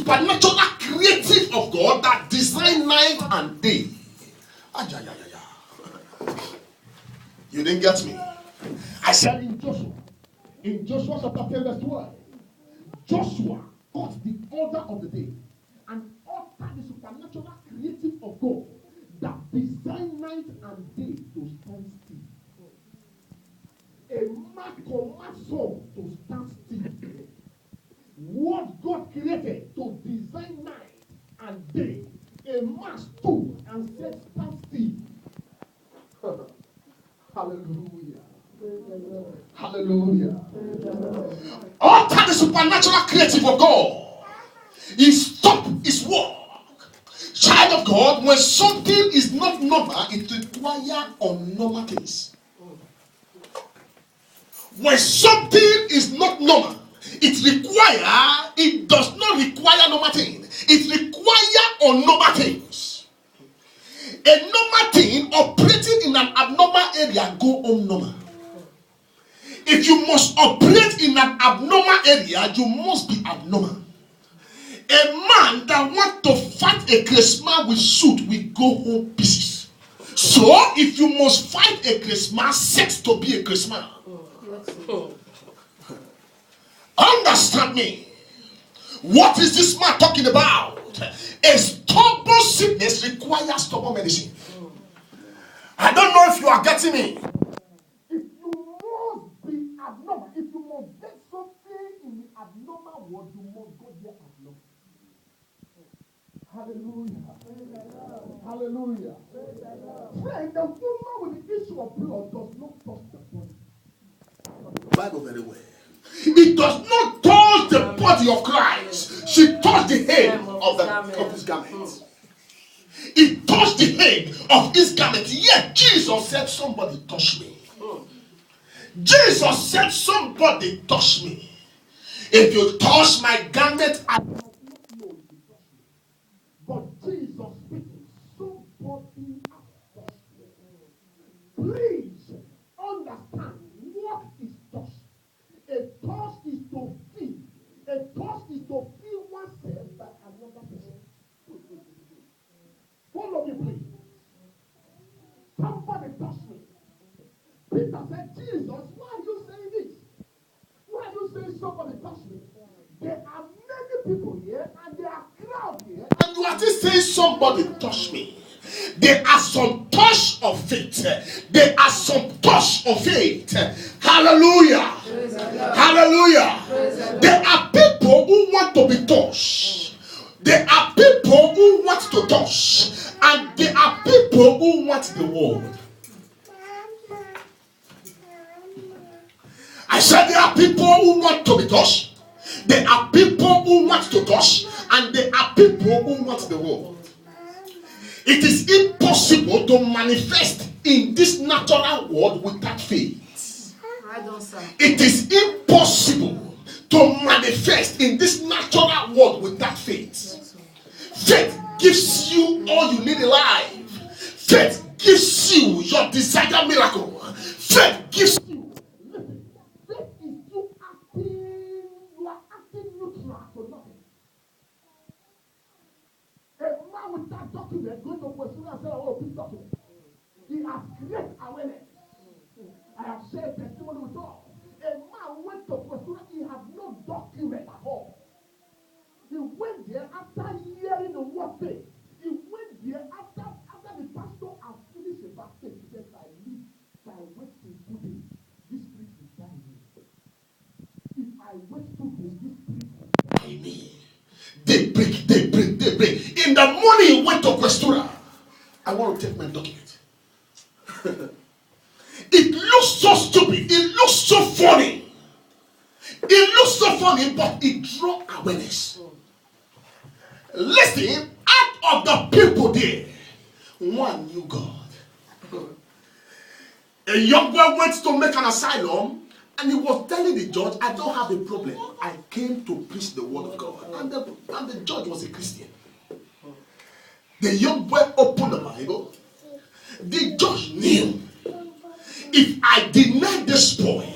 supernatural creative of God that designed night and day. You didn't get me. I said in Joshua chapter 10 verse 12, Joshua got the order of the day and uttered the supernatural creative of God that designed night and day to stand still. A man commands some to stand still. What God created to design night and day, a man stood and said, stand still. Hallelujah. Hallelujah. Utter the supernatural creative of God. He stopped his work. Child of God, when something is not normal, it requires unnormal things. When something is not normal, it does not require normal things. It requires unnormal things. A normal thing operating in an abnormal area go unnormal. If you must operate in an abnormal area, you must be abnormal. A man that wants to fight a Christmas with suit will go home pieces. So if you must fight a Christmas, sex to be a Christmas. Understand me. What is this man talking about? A stubborn sickness requires stubborn medicine. I don't know if you are getting me. If you must be abnormal, if you must get something in the abnormal world, you must go there abnormal. Hallelujah. Hallelujah. Friend, the woman with the issue of blood does not touch the body. Bible very well. It does not touch the body of Christ. She touched the hem of his garment. It touched the hem of his garment. Yet Jesus said, somebody touch me. Jesus said, somebody touch me. If you touch my garment, I will not know if you touch me. But Jesus speaking, somebody has touched me. Please understand what is touch. A touch is to feel. A touch is to feel oneself by another person. Follow me, please. Somebody touch me. Peter said, Jesus, why are you saying this? Why are you saying somebody touch me? There are many people here and there are crowd here. And you are just saying somebody touch me. There are some touch of faith. There are some touch of faith. Hallelujah. Hallelujah. There are people who want to be touched. There are people who want to touch. And there are people who want the world. I said there are people who want to be touched. There are people who want to touch. And there are people who want the world. It is impossible to manifest in this natural world without faith. It is impossible to manifest in this natural world without faith. Faith gives you all you need in life. Faith gives you your desired miracle. Faith gives you. Listen, faith is you are acting neutral to nothing. A man without document going to pursue and say, oh, please document. He has great awareness. I have shared testimony with all. A man went to pursue, he had no document at all. He went there after hearing the word faith. He went there after the pastor had finished about faith. He said, I live by waiting 2 days. This spirit will die me. If I wait 2 days, this spirit will die me. They break. In the morning, he went to Questura. I want to take my document. It looks so stupid. It looks so funny. It looks so funny, but it draws awareness. Listen, out of the people there, one knew God. A young boy went to make an asylum. And he was telling the judge, I don't have a problem. I came to preach the word of God. And the judge was a Christian. The young boy opened the Bible. The judge knew, if I deny this boy,